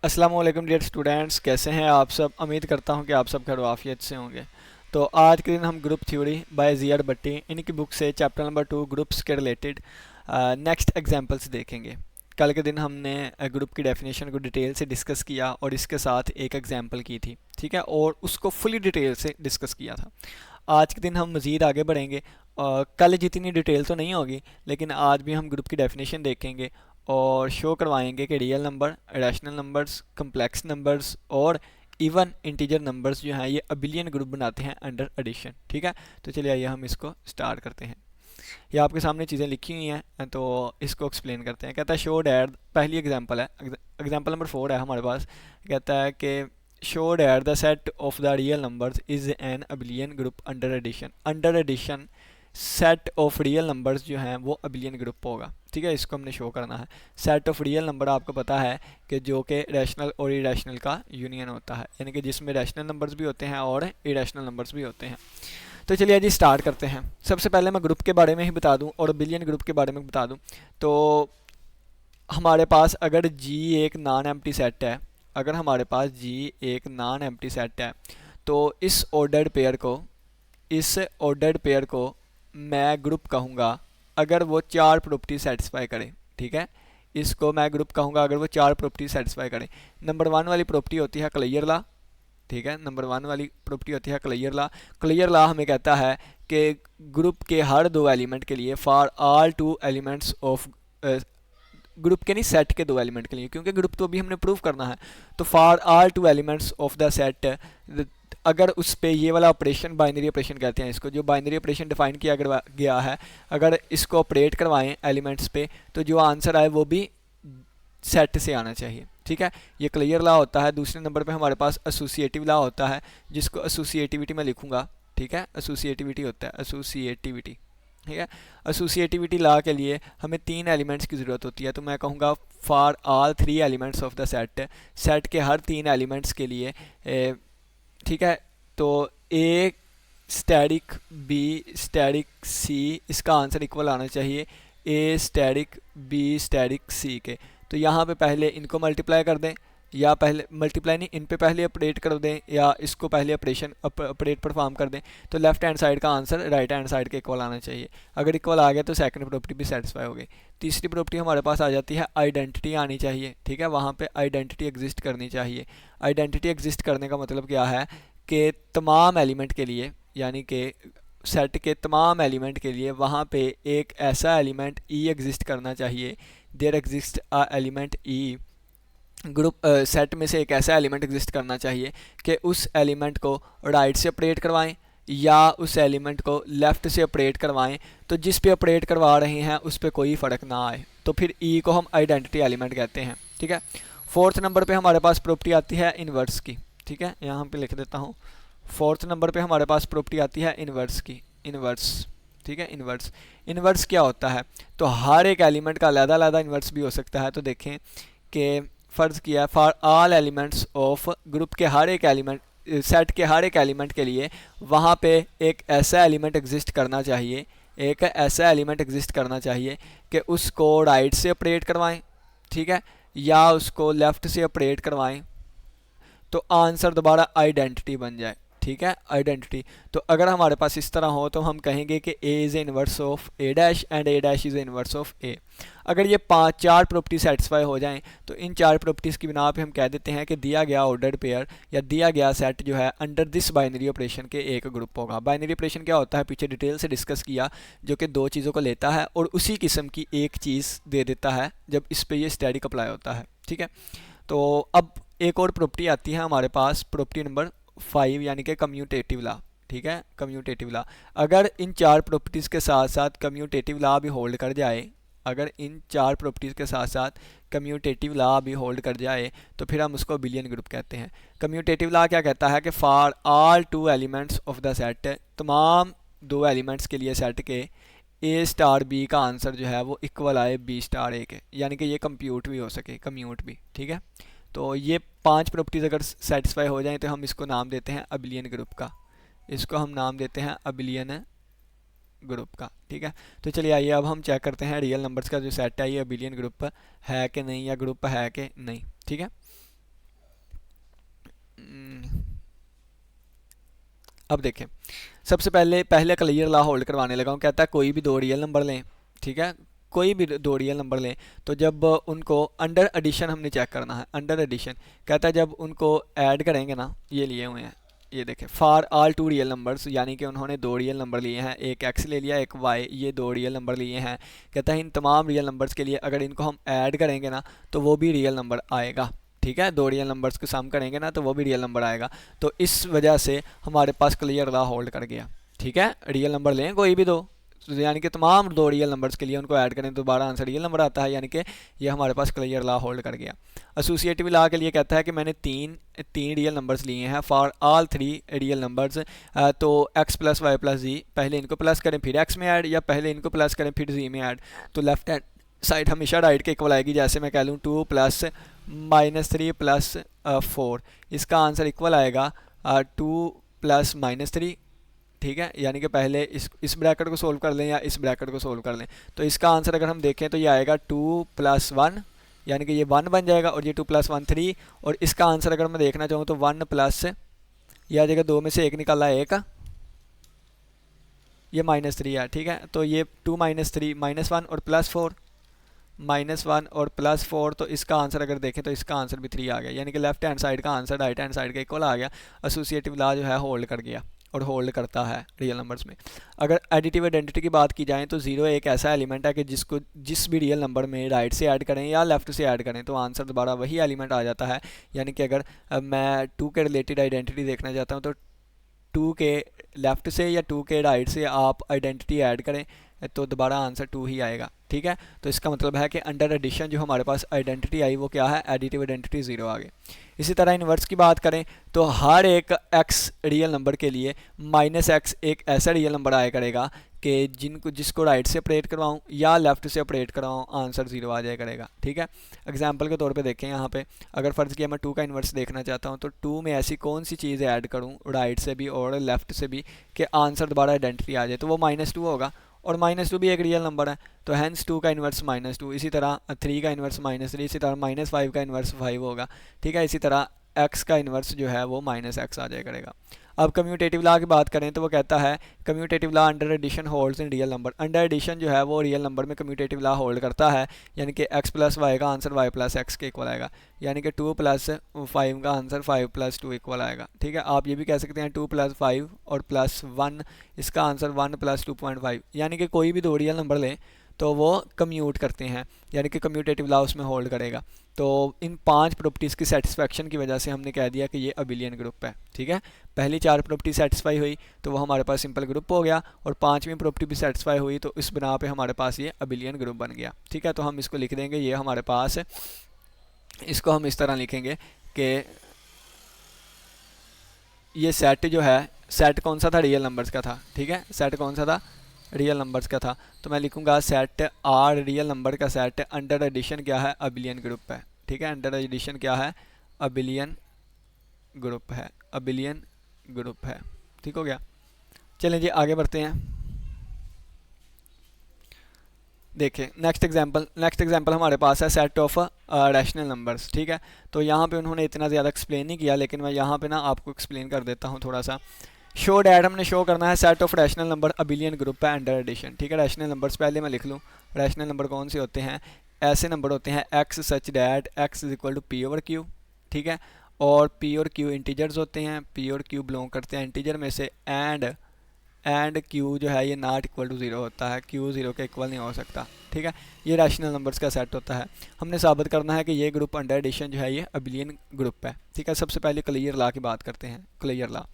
अस्सलाम वालेकुम dear students, कैसे हैं आप सब। उम्मीद करता हूं कि आप सब खैर आफियत से होंगे। तो आज के दिन हम ग्रुप थ्योरी बाय ज़ियाद भट्टी इनकी बुक से चैप्टर नंबर 2 ग्रुप्स के रिलेटेड नेक्स्ट एग्जांपल्स देखेंगे। कल के दिन हमने ग्रुप की डेफिनेशन को डिटेल से डिस्कस किया और इसके साथ एक एग्जांपल की थी, ठीक है, और उसको फुली डिटेल से डिस्कस किया था। आज के दिन हम मज़ीद आगे बढ़ेंगे। कल जितनी डिटेल तो नहीं होगी, लेकिन आज भी हम ग्रुप की डेफिनेशन देखेंगे और शो करवाएंगे कि real number, rational numbers, complex numbers और इवन इंटीजर नंबर्स जो हैं ये अबिलियन ग्रुप बनाते हैं अंडर एडिशन। ठीक है, तो चलिए आइए हम इसको स्टार्ट करते हैं। ये आपके सामने चीज़ें लिखी हुई हैं तो इसको एक्सप्लेन करते हैं। कहता है शो डैट, पहली एग्जांपल है, एग्जांपल नंबर 4 है हमारे पास। कहता है कि show that the set of the real numbers is an abelian group under addition. Under addition set of real numbers जो हैं वो अबिलियन ग्रुप होगा। ठीक है, इसको हमने शो करना है। सेट ऑफ रियल नंबर आपको पता है कि जो कि रैशनल और इरेशनल का यूनियन होता है, यानी कि जिसमें रैशनल नंबर्स भी होते हैं और इरेशनल नंबर्स भी होते हैं। तो चलिए जी स्टार्ट करते हैं। सबसे पहले मैं ग्रुप के बारे में ही बता दूं और बिलियन ग्रुप के बारे में बता दूं। तो हमारे पास अगर जी एक नॉन एम्प्टी सेट है, अगर हमारे पास जी एक नॉन एम्प्टी सेट है, तो इस ऑर्डर्ड पेयर को मैं ग्रुप कहूँगा अगर वो चार प्रॉपर्टी सेटिस्फाई करे। ठीक है, इसको मैं ग्रुप कहूँगा अगर वो चार प्रॉपर्टी सेटिस्फाई करे। नंबर वन वाली प्रॉपर्टी होती है क्लियर लॉ। ठीक है, नंबर वन वाली प्रॉपर्टी होती है क्लियर लॉ। क्लियर लॉ हमें कहता है कि ग्रुप के हर दो एलिमेंट के लिए, for all two elements of, group के नहीं सेट के दो एलिमेंट के लिए, क्योंकि ग्रुप तो अभी हमने प्रूव करना है। तो for all two elements of the set, अगर उस पे ये वाला ऑपरेशन, बाइनरी ऑपरेशन कहते हैं इसको, जो बाइनरी ऑपरेशन डिफाइन किया गया है, अगर इसको ऑपरेट करवाएं एलिमेंट्स पे, तो जो आंसर आए वो भी सेट से आना चाहिए। ठीक है, ये क्लियर लॉ होता है। दूसरे नंबर पे हमारे पास एसोसिएटिव लॉ होता है, जिसको एसोसिएटिविटी में लिखूंगा। ठीक है, एसोसिएटिविटी होता है, एसोसिएटिविटी। ठीक है, एसोसिएटिविटी लॉ के लिए हमें तीन एलिमेंट्स की ज़रूरत होती है, तो मैं कहूँगा for all three elements of the set, set के हर तीन एलिमेंट्स के लिए। ठीक है, तो ए स्टैटिक, बी स्टैटिक, सी, इसका आंसर इक्वल आना चाहिए ए स्टैटिक बी स्टैटिक सी के। तो यहाँ पे पहले इनको मल्टीप्लाई कर दें, या पहले मल्टीप्लाई नहीं, इन पे पहले ऑपरेट कर दें, या इसको पहले ऑपरेशन ऑपरेट परफॉर्म कर दें। तो लेफ्ट हैंड साइड का आंसर राइट हैंड साइड के इक्वल आना चाहिए। अगर इक्वल आ गया तो सेकंड प्रॉपर्टी भी सेटिस्फाई हो गई। तीसरी प्रॉपर्टी हमारे पास आ जाती है आइडेंटिटी आनी चाहिए। ठीक है, वहाँ पे आइडेंटिटी एग्जिस्ट करनी चाहिए। आइडेंटिटी एग्जिस्ट करने का मतलब क्या है कि तमाम एलिमेंट के लिए, यानी कि सेट के तमाम एलिमेंट के लिए वहाँ पे एक ऐसा एलिमेंट ई एग्जिस्ट करना चाहिए। There exist a element E, group set में से एक ऐसा एलिमेंट एग्जिस्ट करना चाहिए कि उस एलिमेंट को राइट से ऑपरेट करवाएं या उस एलिमेंट को लेफ़्ट से ऑपरेट करवाएं। तो जिस पे ऑपरेट करवा रहे हैं उस पर कोई फ़र्क ना आए, तो फिर ई को हम आइडेंटिटी एलिमेंट कहते हैं। ठीक है, फोर्थ नंबर पे हमारे पास प्रॉपर्टी आती है इन्वर्स की। ठीक है, यहाँ पे लिख देता हूँ। फोर्थ नंबर पे हमारे पास प्रॉपर्टी आती है इन्वर्स की, इन्वर्स। ठीक है, इन्वर्स। इन्वर्स क्या होता है? तो हर एक एलिमेंट का अलग अलग इन्वर्स भी हो सकता है। तो देखें कि फ़र्ज़ किया for all elements of, group के हर एक एलिमेंट, सेट के हर एक एलिमेंट के लिए वहाँ पे एक ऐसा एलिमेंट एग्जिस्ट करना चाहिए, एक ऐसा एलिमेंट एग्जिस्ट करना चाहिए कि उसको राइट से ऑपरेट करवाएं, ठीक है, या उसको लेफ़्ट से ऑपरेट करवाएं, तो आंसर दोबारा आइडेंटिटी बन जाए। ठीक है, आइडेंटिटी। तो अगर हमारे पास इस तरह हो तो हम कहेंगे कि A is inverse of A dash and A dash is inverse of A. अगर ये चार प्रॉपर्टी सेटिस्फाई हो जाएं तो इन चार प्रॉपर्टीज़ की बिना पे हम कह देते हैं कि दिया गया ऑर्डर्ड पेयर या दिया गया सेट जो है अंडर दिस बाइनरी ऑपरेशन के एक ग्रुप होगा। बाइनरी ऑपरेशन क्या होता है पीछे डिटेल से डिस्कस किया, जो कि दो चीज़ों को लेता है और उसी किस्म की एक चीज़ दे देता है जब इस पर यह स्टैटिक अप्लाई होता है। ठीक है, तो अब एक और प्रॉपर्टी आती है हमारे पास, प्रॉपर्टी नंबर 5, यानी कि कम्यूटेटिव लॉ। ठीक है, कम्यूटेटिव लॉ। अगर इन चार प्रॉपर्टीज़ के साथ साथ कम्यूटेटिव लॉ भी होल्ड कर जाए, अगर इन चार प्रॉपर्टीज़ के साथ साथ कम्यूटेटिव लॉ भी होल्ड कर जाए तो फिर हम उसको बिलियन ग्रुप कहते हैं। कम्यूटेटिव लॉ क्या कहता है कि for all two elements of the set, तमाम दो एलिमेंट्स के लिए सेट के ए स्टार बी का आंसर जो है वो इक्वल आए बी स्टार ए के, यानी कि ये कंप्यूट भी हो सके, कम्यूट भी। ठीक है, तो ये पांच प्रॉपर्टीज़ अगर सेटिस्फाई हो जाएं तो हम इसको नाम देते हैं अबिलियन ग्रुप का, इसको हम नाम देते हैं अबिलियन ग्रुप का। ठीक है, तो चलिए आइए अब हम चेक करते हैं रियल नंबर्स का जो सेट है ये अबिलियन ग्रुप है कि नहीं, या ग्रुप है कि नहीं। ठीक है, अब देखें, सबसे पहले क्लियर ला होल्ड करवाने लगा हूँ। कहता है कोई भी दो रियल नंबर लें, ठीक है, कोई भी दो रियल नंबर लें, तो जब उनको अंडर एडिशन हमने चेक करना है। अंडर एडिशन कहता है जब उनको ऐड करेंगे ना, ये लिए हुए हैं, ये देखें, for all two real numbers, यानी कि उन्होंने दो रियल नंबर लिए हैं, एक एक्स ले लिया एक वाई, ये दो रियल नंबर लिए हैं। कहता है इन तमाम रियल नंबर्स के लिए अगर इनको हम ऐड करेंगे ना तो वो भी रियल नंबर आएगा। ठीक है, दो रियल नंबर्स को सम करेंगे ना तो वो भी रियल नंबर आएगा। तो इस वजह से हमारे पास क्लियर ला होल्ड कर गया। ठीक है, रियल नंबर लें कोई भी दो, यानी कि तमाम दो रियल नंबर्स के लिए उनको ऐड करें तो दोबारा आंसर रियल नंबर आता है, यानी कि ये हमारे पास क्लियर ला होल्ड कर गया। एसोसिएटिव ला के लिए कहता है कि मैंने तीन रियल नंबर्स लिए हैं for all three real numbers, तो एक्स प्लस वाई प्लस जी, पहले इनको प्लस करें फिर एक्स में ऐड, या पहले इनको प्लस करें फिर जी में ऐड। तो लेफ्ट हैंड साइड हमेशा राइट के इक्वल आएगी। जैसे मैं कह लूँ 2 प्लस -3 प्लस 4, इसका आंसर इक्वल आएगा 2 प्लस -3। ठीक है, यानी कि पहले इस ब्रैकेट को सोल्व कर लें या इस ब्रैकेट को सोल्व कर लें, तो इसका आंसर अगर हम देखें तो ये आएगा 2 प्लस 1, यानी कि ये 1 बन जाएगा, और ये 2 प्लस 1 3, और इसका आंसर अगर मैं देखना चाहूँ तो 1 प्लस, यह आ जाएगा, दो में से एक निकाला है एक, ये -3 है। ठीक है, तो ये 2 -3 -1 और +4, -1 और +4, तो इसका आंसर अगर देखें तो इसका आंसर भी 3 आ गया, यानी कि लेफ्ट हैंड साइड का आंसर राइट हैंड साइड का इक्वल आ गया। एसोसिएटिव ला जो है होल्ड कर गया और होल्ड करता है रियल नंबर्स में। अगर एडिटिव आइडेंटिटी की बात की जाए तो 0 एक ऐसा एलिमेंट है कि जिसको जिस भी रियल नंबर में राइट से ऐड करें या लेफ़्ट से ऐड करें तो आंसर दोबारा वही एलिमेंट आ जाता है। यानी कि अगर मैं 2 के रिलेटेड आइडेंटिटी देखना चाहता हूँ तो 2 के लेफ़्ट से या 2 के राइट से आप आइडेंटिटी ऐड करें तो दोबारा आंसर 2 ही आएगा। ठीक है, तो इसका मतलब है कि अंडर एडिशन जो हमारे पास आइडेंटिटी आई वो क्या है, एडिटिव आइडेंटिटी 0 आ गई। इसी तरह इन्वर्स की बात करें तो हर एक x रियल नंबर के लिए -x एक ऐसा रियल नंबर आया करेगा कि जिसको राइट से ऑपरेट करवाऊँ या लेफ़्ट से ऑपरेट करवाऊँ आंसर 0 आ जाया करेगा। ठीक है, एग्जांपल के तौर पे देखें यहाँ पे, अगर फ़र्ज़ किया मैं 2 का इन्वर्स देखना चाहता हूँ तो 2 में ऐसी कौन सी चीज़ ऐड करूँ राइट से भी और लेफ़्ट से भी कि आंसर दोबारा आइडेंटिटी आ जाए, तो वो -2 होगा, और -2 भी एक रियल नंबर है, तो हैंस 2 का इन्वर्स -2, इसी तरह 3 का इन्वर्स -3, इसी तरह -5 का इन्वर्स 5 होगा। ठीक है, इसी तरह x का इन्वर्स जो है वो -x आ जाया करेगा। अब कम्यूटेटिव ला की बात करें तो वो कहता है commutative law under addition holds in real number. Under addition जो है वो रियल नंबर में कम्यूटेटिव ला होल्ड करता है, यानी कि x प्लस वाई का आंसर y प्लस एक्स के इक्वल आएगा, यानी कि 2 प्लस 5 का आंसर 5 प्लस 2 इक्वल आएगा। ठीक है, आप ये भी कह सकते हैं 2 प्लस 5 और प्लस 1, इसका आंसर 1 प्लस 2.5, यानी कि कोई भी दो रियल नंबर लें तो वो कम्यूट करते हैं, यानी कि कम्यूटेटिव ला उसमें होल्ड करेगा। तो इन 5 प्रॉपर्टीज़ की सेटिस्फेक्शन की वजह से हमने कह दिया कि ये अबिलियन ग्रुप है। ठीक है, पहली 4 प्रॉपर्टी सेटिस्फाई हुई तो वो हमारे पास सिंपल ग्रुप हो गया, और 5वीं प्रॉपर्टी भी सेटिस्फाई हुई तो इस बिना पे हमारे पास ये अबिलियन ग्रुप बन गया। ठीक है, तो हम इसको लिख देंगे, ये हमारे पास, इसको हम इस तरह लिखेंगे कि ये सेट जो है, सेट कौन सा था, रियल नंबर्स का था। ठीक है, सेट कौन सा था, रियल नंबर्स का था, तो मैं लिखूंगा सेट आर रियल नंबर का सेट अंडर एडिशन क्या है, अबिलियन ग्रुप है। ठीक है, अंडर एडिशन क्या है, अबिलियन ग्रुप है, अबिलियन ग्रुप है। ठीक हो गया, चलें जी आगे बढ़ते हैं। देखिए नेक्स्ट एग्जांपल हमारे पास है सेट ऑफ रैशनल नंबर्स। ठीक है, तो यहाँ पे उन्होंने इतना ज़्यादा एक्सप्लेन नहीं किया, लेकिन मैं यहाँ पे ना आपको एक्सप्लेन कर देता हूँ थोड़ा सा। शो डैट हमने शो करना है set of rational number abelian group है अंडर एडिशन। ठीक है, रैशनल नंबर्स पहले मैं लिख लूँ, रैशनल नंबर कौन से होते हैं, ऐसे नंबर होते हैं X such that X is equal to P over Q. ठीक है, और पी और क्यू इंटीजर्स होते हैं, पी और क्यू बिलोंग करते हैं इंटीजर में से, एंड क्यू जो है ये नॉट इक्वल टू 0 होता है, क्यू 0 के इक्वल नहीं हो सकता। ठीक है, ये रैशनल नंबर्स का सेट होता है। हमने साबित करना है कि ये ग्रुप अंडर एडिशन जो है ये अबिलियन ग्रुप है। ठीक है, सबसे पहले क्लियर ला की बात करते हैं, क्लियर ला।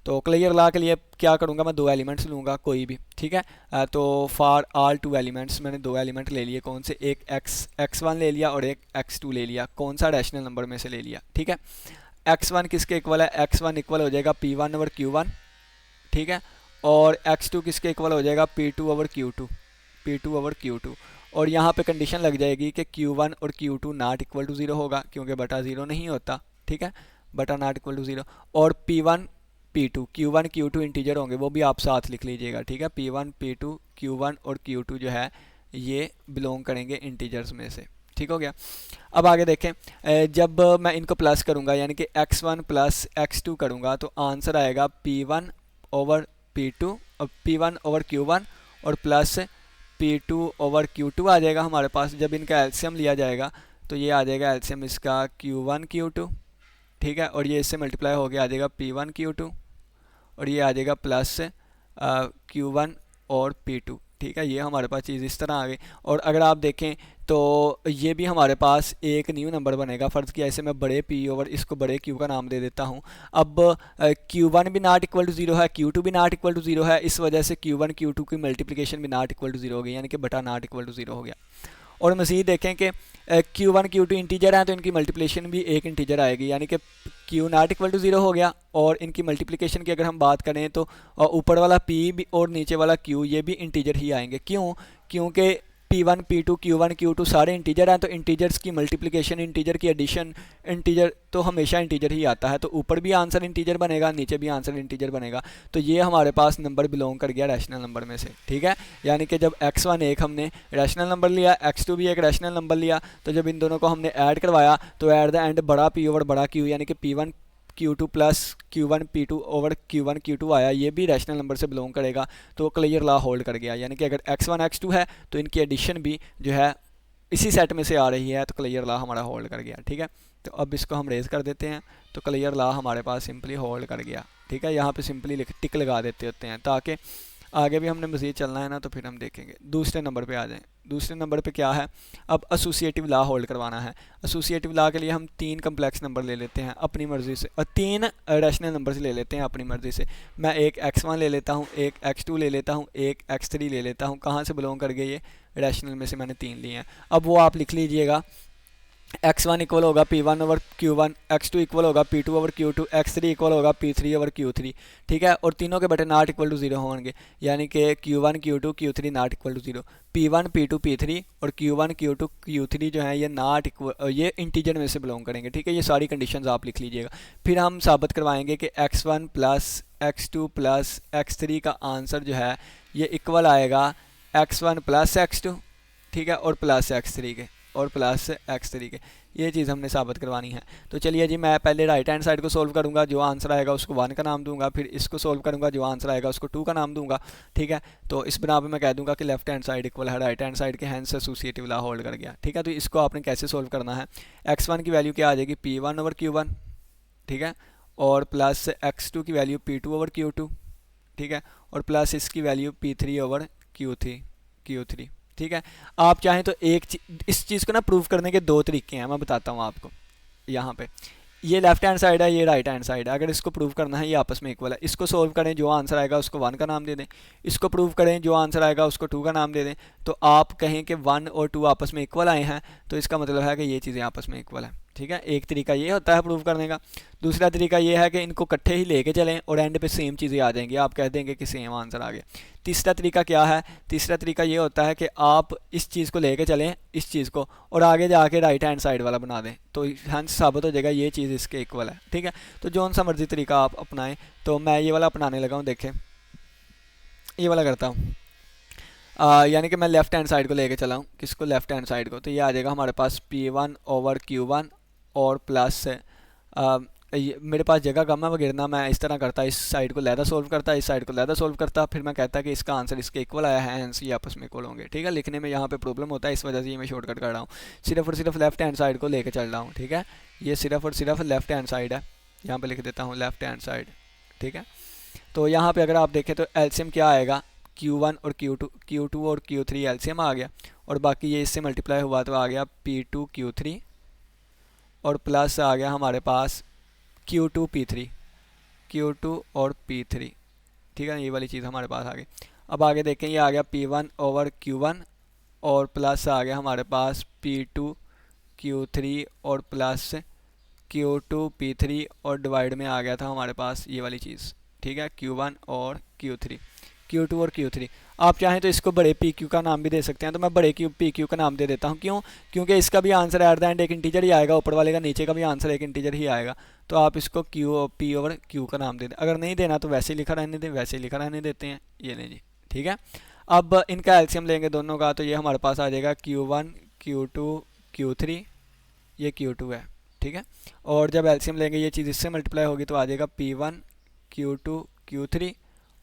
तो क्लियर ला के लिए क्या करूँगा, मैं 2 एलिमेंट्स लूँगा कोई भी। ठीक है, तो फॉर ऑल 2 एलिमेंट्स मैंने 2 एलिमेंट ले लिए, कौन से, एक x1 ले लिया और एक x2 ले लिया, कौन सा रैशनल नंबर में से ले लिया। ठीक है, x1 किसके इक्वल है, x1 इक्वल हो जाएगा p1 ओवर q1। ठीक है, और x2 किसके इक्वल हो जाएगा, p2 over q2, p2 over q2। और यहाँ पे कंडीशन लग जाएगी कि q1 और q2 नॉट इक्वल टू 0 होगा, क्योंकि बटा 0 नहीं होता। ठीक है, बटा नॉट इक्वल टू 0, और p1 p2 q1 q2 integer होंगे, वो भी आप साथ लिख लीजिएगा। ठीक है, p1 p2 q1 और q2 जो है ये बिलोंग करेंगे इंटीजर्स में से। ठीक हो गया। अब आगे देखें, जब मैं इनको प्लस करूँगा यानी कि x1 प्लस x2 करूँगा तो आंसर आएगा P1 ओवर P2 और P1 ओवर Q1 और प्लस P2 ओवर Q2 आ जाएगा हमारे पास। जब इनका एलसीएम लिया जाएगा तो ये आ जाएगा एलसीएम इसका Q1 Q2, ठीक है, और ये इससे मल्टीप्लाई हो गया आ जाएगा P1 Q2 और ये आ जाएगा प्लस Q1 और P2, ठीक है। ये हमारे पास चीज़ इस तरह आ गई। और अगर आप देखें तो ये भी हमारे पास एक न्यू नंबर बनेगा। फ़र्ज़ किया ऐसे मैं बड़े P ओवर इसको बड़े Q का नाम दे देता हूँ। अब Q1 भी नॉट इक्वल टू ज़ीरो है, Q2 भी नॉट इक्वल टू ज़ीरो है, इस वजह से Q1 Q2 की मल्टीप्लिकेशन भी नॉट इक्वल टू ज़ीरो हो गई, यानी कि बटा नॉट इक्वल टू ज़ीरो हो गया। और मज़ीद देखें कि Q1 Q2 इंटीजर हैं तो इनकी मल्टीप्लिकेशन भी एक इंटीजर आएगी, यानी कि Q not equal to zero हो गया। और इनकी मल्टीप्लिकेशन की अगर हम बात करें तो ऊपर वाला P भी और नीचे वाला Q ये भी इंटीजर ही आएंगे। क्यों? क्योंकि P1 P2 Q1 Q2 सारे इंटीजर हैं, तो इंटीजर्स की मल्टीप्लिकेशन, इंटीजर की एडिशन, इंटीजर तो हमेशा इंटीजर ही आता है, तो ऊपर भी आंसर इंटीजर बनेगा, नीचे भी आंसर इंटीजर बनेगा। तो ये हमारे पास नंबर बिलोंग कर गया रैशनल नंबर में से, ठीक है। यानी कि जब x1 एक हमने रैशनल नंबर लिया, x2 भी एक रैशनल नंबर लिया, तो जब इन दोनों को हमने ऐड करवाया तो एट द एंड बड़ा P ओवर बड़ा Q यानी कि P1 Q2 plus Q1 P2 over Q1 Q2 आया, ये भी रैशनल नंबर से बिलोंग करेगा, तो क्लियर ला होल्ड कर गया। यानी कि अगर x1 x2 है तो इनकी एडिशन भी जो है इसी सेट में से आ रही है, तो क्लियर ला हमारा होल्ड कर गया, ठीक है। तो अब इसको हम रेज कर देते हैं, तो क्लियर ला हमारे पास सिंपली होल्ड कर गया, ठीक है। यहाँ पे सिंपली टिक लगा देते होते हैं ताकि आगे भी हमने मज़ीद चलना है ना, तो फिर हम देखेंगे। दूसरे नंबर पे आ जाएं। दूसरे नंबर पे क्या है, अब एसोसिएटिव ला होल्ड करवाना है। एसोसिएटिव ला के लिए हम 3 कम्प्लेक्स नंबर ले लेते हैं अपनी मर्ज़ी से, और 3 रैशनल नंबर से ले लेते हैं अपनी मर्ज़ी से। मैं एक x1 ले लेता हूँ, एक x2 ले लेता हूँ, एक x3 ले लेता हूँ। कहाँ से बिलोंग कर गए ये? रैशनल में से मैंने 3 लिए हैं। अब वो आप लिख लीजिएगा, x1 इक्वल होगा P1 over Q1, x2 equal होगा P2 over Q2, x3 equal होगा P3 ओवर Q3, ठीक है। और तीनों के बटे नॉट इक्वल टू ज़ीरो होंगे, यानी कि Q1 Q2 Q3 not equal to zero. P1 P2 P3 और Q1 Q2 Q3 जो है ये नॉट इक्वल, ये इंटीजर में से बिलोंग करेंगे, ठीक है। ये सारी कंडीशंस आप लिख लीजिएगा। फिर हम साबित करवाएंगे कि x1 plus x2 plus x3 का आंसर जो है ये इक्वल आएगा x1 प्लस x2, ठीक है, और प्लस x3 के, और प्लस x3 के। ये चीज़ हमने साबित करवानी है। तो चलिए जी, मैं पहले राइट हैंड साइड को सोल्व करूंगा, जो आंसर आएगा उसको 1 का नाम दूंगा, फिर इसको सोल्व करूंगा, जो आंसर आएगा उसको 2 का नाम दूंगा, ठीक है। तो इस बिना पे मैं कह दूंगा कि लेफ्ट हैंड साइड इक्वल है राइट हैंड साइड के, हैंस एसोसिएटिव ला होल्ड कर गया, ठीक है। तो इसको आपने कैसे सोल्व करना है, x1 की वैल्यू क्या आ जाएगी P1 ओवर Q1, ठीक है, और प्लस x2 की वैल्यू P2 ओवर Q2, ठीक है, और प्लस इसकी वैल्यू P3 ओवर Q3, ठीक है। आप चाहें तो इस चीज़ को ना प्रूव करने के 2 तरीके हैं, मैं बताता हूँ आपको। यहाँ पे ये लेफ्ट हैंड साइड है, ये राइट हैंड साइड है। अगर इसको प्रूव करना है ये आपस में इक्वल है, इसको सोल्व करें, जो आंसर आएगा उसको 1 का नाम दे दें, इसको प्रूव करें, जो आंसर आएगा उसको 2 का नाम दे दें। तो आप कहें कि 1 और 2 आपस में इक्वल आए हैं, तो इसका मतलब है कि ये चीज़ें आपस में इक्वल है, ठीक है। एक तरीका ये होता है प्रूव करने का। दूसरा तरीका ये है कि इनको इकट्ठे ही लेके चलें और एंड पे सेम चीज़ें आ जाएंगी, आप कह देंगे कि सेम आंसर आ गया। तीसरा तरीका क्या है, तीसरा तरीका ये होता है कि आप इस चीज़ को लेके चलें, इस चीज़ को, और आगे जाके राइट हैंड साइड वाला बना दें, तो हंस साबित हो जाएगा ये चीज़ इसके इक्वल है, ठीक है। तो जो सा मर्जी तरीका आप अपनाएं, तो मैं ये वाला अपनाने लगा हूँ। देखें, ये वाला करता हूँ, यानी कि मैं लेफ्ट हैंड साइड को लेके चला हूँ। किसको? लेफ्ट हैंड साइड को। तो ये आ जाएगा हमारे पास P1 ओवर Q1 और प्लस मेरे पास जगह कम है वगैरह, मैं इस तरह करता, इस साइड को लहदा सोल्व करता, इस साइड को लहदा सोल्व करता, फिर मैं कहता कि इसका आंसर इसके इक्वल आया है, हैंस ये आपस में इक्वल होंगे, ठीक है। लिखने में यहाँ पे प्रॉब्लम होता है, इस वजह से ये मैं शॉर्टकट कर रहा हूँ, सिर्फ और सिर्फ लेफ्ट हैंड साइड को लेके चल रहा हूँ, ठीक है। ये सिर्फ और सिर्फ लेफ्ट हैंड साइड है, यहाँ पर लिख देता हूँ लेफ्ट हैंड साइड, ठीक है। तो यहाँ पर अगर आप देखें तो एलसीएम क्या आएगा, Q1 और Q2 और Q3 एलसीएम आ गया, और बाकी ये इससे मल्टीप्लाई हुआ तो आ गया P2 Q3 और प्लस आ गया हमारे पास Q2 और P3, ठीक है। ये वाली चीज़ हमारे पास आ गई। अब आगे देखें, ये आ गया P1 ओवर Q1 और प्लस आ गया हमारे पास P2 Q3 और प्लस Q2 P3 और डिवाइड में आ गया था हमारे पास ये वाली चीज़, ठीक है, Q1 और Q2 और Q3। आप चाहें तो इसको बड़े PQ का नाम भी दे सकते हैं, तो मैं बड़े PQ का नाम दे देता हूँ। क्यों? क्योंकि इसका भी आंसर एट द एंड एक इंटीजर ही आएगा, ऊपर वाले का नीचे का भी आंसर एक इंटीजर ही आएगा, तो आप इसको P ओवर Q का नाम दे दें। अगर नहीं देना तो वैसे ही लिखा रहने दें, वैसे ही लिखा रहने देते हैं, ये लें जी, ठीक है। अब इनका एलसीएम लेंगे दोनों का, तो ये हमारे पास आ जाएगा Q1 Q2 Q3, ये Q2 है, ठीक है। और जब एलसीएम लेंगे ये चीज़ इससे मल्टीप्लाई होगी तो आ जाएगा P1 Q2 Q3,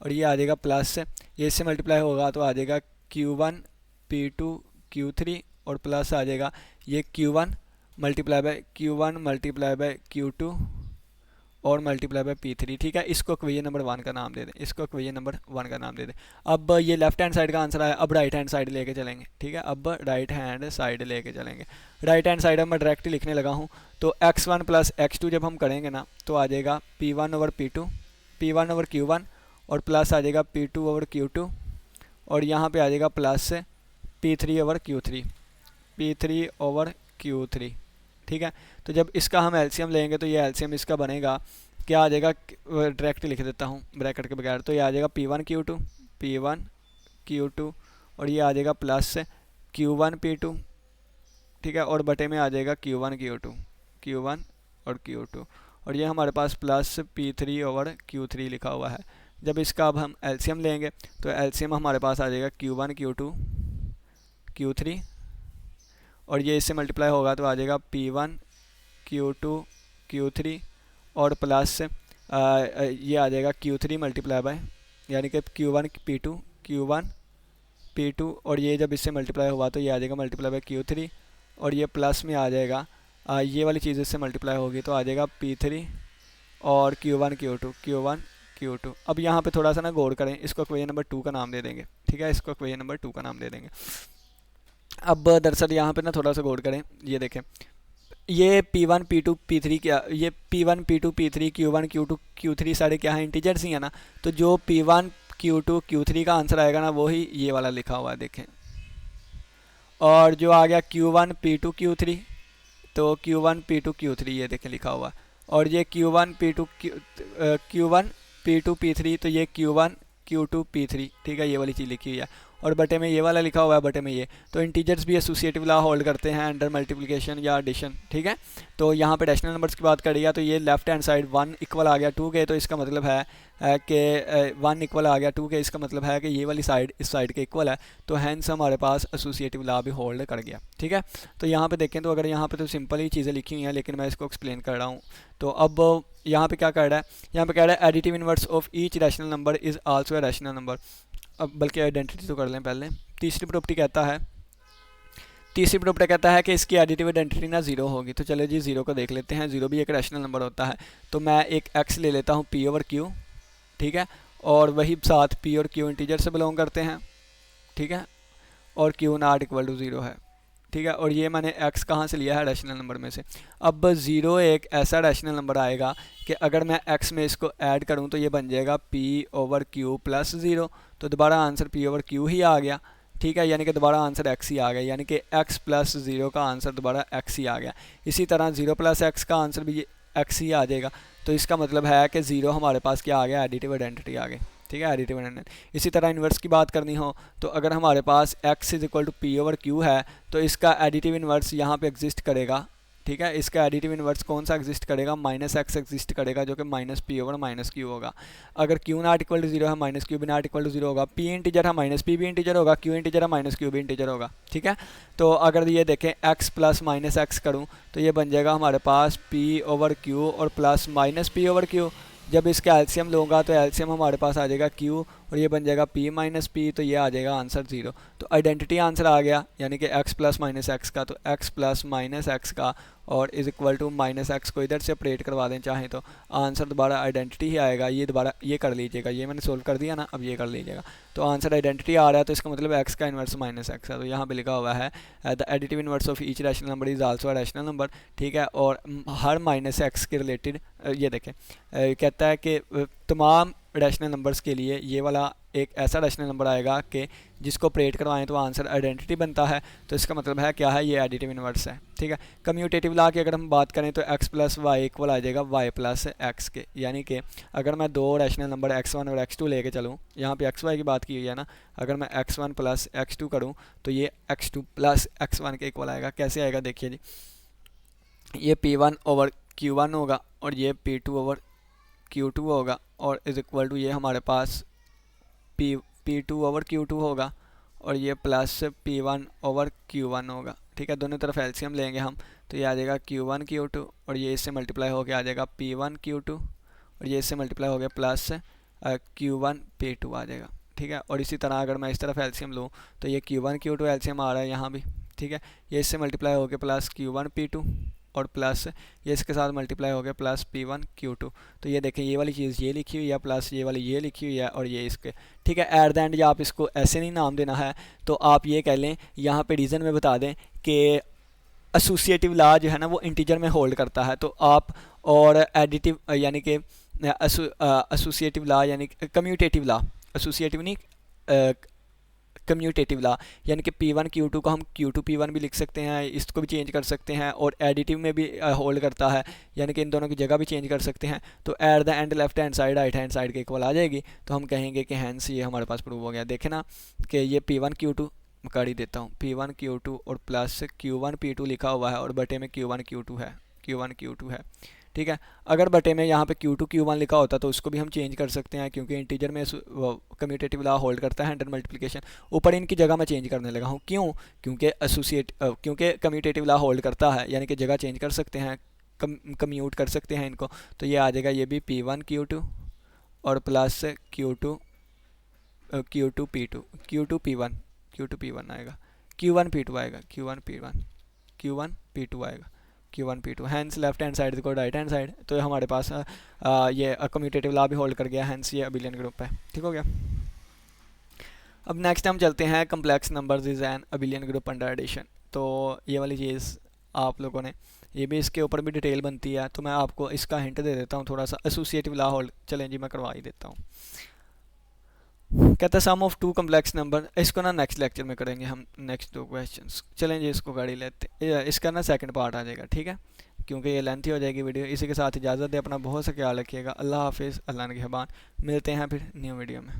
और ये आ जाएगा प्लस, ये इससे मल्टीप्लाई होगा तो आ जाएगा Q1 P2 Q3, और प्लस आ जाएगा ये Q1 मल्टीप्लाई बाय Q2 और मल्टीप्लाई बाय P3, ठीक है। इसको इक्वेशन नंबर 1 का नाम दे दें, इसको इक्वेशन नंबर 1 का नाम दे दें। अब ये लेफ्ट हैंड साइड का आंसर आया, अब राइट हैंड साइड लेके चलेंगे, ठीक है। अब राइट हैंड साइड लेके चलेंगे। राइट हैंड साइड अब मैं डायरेक्ट लिखने लगा हूँ, तो x1 प्लस x2 जब हम करेंगे ना तो आ जाएगा P1 over P2, P1 over Q1, और प्लस आ जाएगा P2 ओवर Q2, और यहाँ पे आ जाएगा plus P3 over Q3, P3 over Q3, ठीक है। तो जब इसका हम एलसीएम लेंगे तो ये एलसीएम इसका बनेगा, क्या आ जाएगा, डायरेक्ट लिख देता हूँ ब्रैकेट के बगैर, तो ये आ जाएगा P1 Q2, और ये आ जाएगा प्लस Q1 P2, ठीक है, और बटे में आ जाएगा Q1 और Q2, और ये हमारे पास प्लस P3 ओवर Q3 लिखा हुआ है। जब इसका अब हम एलसीएम लेंगे तो एलसीएम हमारे पास आ जाएगा Q1 Q2 Q3, और ये इससे मल्टीप्लाई होगा तो आ जाएगा P1 Q2 Q3, और प्लस ये आ जाएगा Q3 मल्टीप्लाई बाय, यानी कि Q1 P2, और ये जब इससे मल्टीप्लाई हुआ तो ये आ जाएगा मल्टीप्लाई बाय Q3, और ये प्लस में आ जाएगा ये वाली चीज़ इससे मल्टीप्लाई होगी तो आ जाएगा P3 और Q1 Q2। अब यहाँ पे थोड़ा सा ना गौर करें, इसको इक्वेशन नंबर 2 का नाम दे देंगे, ठीक है, इसको इक्वेशन नंबर 2 का नाम दे देंगे। अब दरअसल यहाँ पे ना थोड़ा सा गौर करें, ये देखें, ये P1 P2 P3 क्या, ये P1 P2 P3 Q1 Q2 Q3 सारे क्या हैं, इंटीजर्स ही है ना। तो जो P1 Q2 Q3 का आंसर आएगा ना वो ही ये वाला लिखा हुआ है, देखें। और जो आ गया Q1 P2 Q3, तो Q1 P2 Q3 ये देखें लिखा हुआ है। और ये Q1 P2 P3, तो ये Q1 Q2 P3, ठीक है, ये वाली चीज़ लिखी हुई है। और बटे में ये वाला लिखा हुआ है, बटे में ये। तो इंटीजर्स भी एसोसिएटिव लॉ होल्ड करते हैं अंडर मल्टीप्लिकेशन या एडिशन, ठीक है। तो यहाँ पे रैशनल नंबर्स की बात करिएगा तो ये लेफ्ट हैंड साइड 1 इक्वल आ गया 2 के, तो इसका मतलब है कि 1 इक्वल आ गया 2 के, इसका मतलब है कि ये वाली साइड इस साइड के इक्वल है, तो हैंस हमारे पास एसोसिएटिव लॉ भी होल्ड कर गया, ठीक है। तो यहाँ पे देखें तो अगर यहाँ पे तो सिंपल ही चीज़ें लिखी हुई हैं, लेकिन मैं इसको एक्सप्लेन कर रहा हूँ। तो अब यहाँ पे क्या कर रहा है, यहाँ पे कह रहा है additive inverse of each rational number is also a rational number. अब बल्कि आइडेंटिटी तो कर लें पहले। तीसरी प्रॉपर्टी कहता है कि इसकी एडिटिव आइडेंटिटी ना जीरो होगी। तो चलो जी जीरो को देख लेते हैं, जीरो भी एक रैशनल नंबर होता है। तो मैं एक एक्स ले लेता हूँ P ओवर Q, ठीक है, और वही साथ P और Q इंटीजर से बिलोंग करते हैं, ठीक है, और Q not equal to zero है, ठीक है। और ये मैंने x कहाँ से लिया है, रैशनल नंबर में से। अब ज़ीरो एक ऐसा रैशनल नंबर आएगा कि अगर मैं x में इसको ऐड करूँ तो ये बन जाएगा P over Q plus zero. तो दोबारा आंसर P ओवर Q ही आ गया, ठीक है, यानी कि दोबारा आंसर x ही आ गया, यानी कि x प्लस ज़ीरो का आंसर दोबारा x ही आ गया। इसी तरह ज़ीरो प्लस x का आंसर भी x ही आ जाएगा। तो इसका मतलब है कि ज़ीरो हमारे पास क्या आ गया, एडिटिव आइडेंटिटी आ गई, ठीक है, एडिटिव आइडेंटिटी। इसी तरह इन्वर्स की बात करनी हो तो अगर हमारे पास x is equal to P over Q है तो इसका एडिटिव इन्वर्स यहाँ पे एग्जिस्ट करेगा, ठीक है। इसका एडिटिव इन्वर्स कौन सा एग्जिस्ट करेगा, माइनस एक्स एग्जिस्ट करेगा, जो कि minus P over minus Q होगा। अगर Q not equal to zero है, माइनस Q भी नॉट इक्वल टू जीरो होगा। P इंटीजर है, माइनस P भी इंटीजर होगा, Q इंटीजर है, माइनस Q भी इंटीजर होगा, ठीक है। तो अगर ये देखें x प्लस माइनस एक्स करूँ तो ये बन जाएगा हमारे पास P ओवर Q और plus minus P over Q। जब इसका एलसीएम लूँगा तो एलसीएम हमारे पास आ जाएगा Q और ये बन जाएगा P माइनस P, तो ये आ जाएगा आंसर ज़ीरो। तो आइडेंटिटी आंसर आ गया, यानी कि x प्लस माइनस एक्स का, तो x प्लस माइनस एक्स का और is equal to minus X को इधर से ऑपरेट करवा दें चाहें तो आंसर दोबारा आइडेंटिटी ही आएगा। ये दोबारा ये कर लीजिएगा, ये मैंने सोल्व कर दिया ना, अब ये कर लीजिएगा। तो आंसर आइडेंटिटी आ रहा है, तो इसका मतलब x का इन्वर्स माइनस एक्स है। तो यहाँ पे लिखा हुआ है the additive inverse of each rational number is also a rational number, ठीक है। और हर माइनस एक्स के रिलेटेड ये देखें कहता है कि तमाम रैशनल नंबर्स के लिए ये वाला एक ऐसा रैशनल नंबर आएगा कि जिसको ऑपरेट करवाएं तो आंसर आइडेंटिटी बनता है। तो इसका मतलब है क्या है, ये एडिटिव इन्वर्स है, ठीक है। कम्यूटेटिव लॉ की अगर हम बात करें तो x प्लस वाई इक्वल आ जाएगा y प्लस एक्स के, यानी कि अगर मैं दो रैशनल नंबर x1 और x2 लेके चलूँ, यहाँ पे xy की बात की हुई है ना, अगर मैं x1 प्लस x2 करूँ तो ये x2 प्लस x1 के इक्वल आएगा। कैसे आएगा देखिए जी, ये P1 ओवर Q1 होगा और ये P2 ओवर Q2 होगा और इज़ इक्वल टू ये हमारे पास P2 ओवर Q2 होगा और ये प्लस P1/Q1 होगा, ठीक है। दोनों तरफ एलसीएम लेंगे हम, तो ये आ जाएगा Q1 Q2 और ये इससे मल्टीप्लाई होकर आ जाएगा P1 Q2 और ये इससे मल्टीप्लाई हो गया प्लस Q1 P2 आ जाएगा, ठीक है। और इसी तरह अगर मैं इस तरफ एलसीएम लूँ तो ये Q1 Q2 एलसीएम आ रहा है यहाँ भी, ठीक है। ये इससे मल्टीप्लाई हो गया प्लस Q1 P2 और प्लस ये इसके साथ मल्टीप्लाई हो गया प्लस P1 Q2। तो ये देखें ये वाली चीज़ ये लिखी हुई है प्लस ये वाली ये लिखी हुई है और ये इसके, ठीक है। एट द एंड या आप इसको ऐसे नहीं नाम देना है, तो आप ये कह लें यहाँ पे रीज़न में बता दें कि एसोसिएटिव लॉ जो है ना वो इंटीजर में होल्ड करता है, तो आप और एडिटिव यानी कि एसोसिएटिव लॉ यानी कम्यूटेटिव लॉ, एसोसिएटिव नहीं कम्यूटेटिव लॉ यानी कि P1 Q2 को हम Q2 P1 भी लिख सकते हैं, इसको भी चेंज कर सकते हैं और एडिटिव में भी होल्ड करता है यानी कि इन दोनों की जगह भी चेंज कर सकते हैं। तो at the end left hand side right hand side के इक्वल आ जाएगी, तो हम कहेंगे कि हैंस ये हमारे पास प्रूव हो गया। देखें ना कि ये P1 Q2 कर ही देता हूँ, P1 Q2 और प्लस Q1 P2 लिखा हुआ है और बटे में Q1 Q2 है, Q1 Q2 है, ठीक है। अगर बटे में यहाँ पे Q2 Q1 लिखा होता तो उसको भी हम चेंज कर सकते हैं, क्योंकि इंटीजर में कम्यूटेटिव लॉ होल्ड करता है अंडर मल्टीप्लिकेशन। ऊपर इनकी जगह मैं चेंज करने लगा हूँ, क्यों? क्योंकि कम्यूटेटिव लॉ होल्ड करता है यानी कि जगह चेंज कर सकते हैं, कम्यूट कर सकते हैं इनको। तो ये आ जाएगा ये भी P1 Q2 और plus Q2 P2 Q2 P1 आएगा, Q1 P2 आएगा, Q1 P2 आएगा, Q1 P2। Hence left hand side को राइट हैंड साइड, तो हमारे पास ये कम्यूटेटिव लॉ भी होल्ड कर गया, हैंस ये अबिलियन ग्रुप है, ठीक हो गया। अब नेक्स्ट हम चलते हैं complex numbers is an abelian group under addition. तो ये वाली चीज़ आप लोगों ने ये भी इसके ऊपर भी डिटेल बनती है, तो मैं आपको इसका हिंट दे देता हूँ थोड़ा सा। एसोसिएटिव लॉ होल्ड चलें जी मैं करवा ही देता हूँ। कहता है सम ऑफ टू कम्प्लेक्स नंबर, इसको ना नेक्स्ट लेक्चर में करेंगे हम, नेक्स्ट 2 क्वेश्चंस। चलें जी इसको गाड़ी लेते, इसका ना सेकंड पार्ट आ जाएगा, ठीक है, क्योंकि ये लेंथी हो जाएगी वीडियो। इसी के साथ इजाज़त दे, अपना बहुत सा ख्याल रखिएगा। अल्लाह हाफिज़, अल्लाह निगहबान। मिलते हैं फिर न्यू वीडियो में।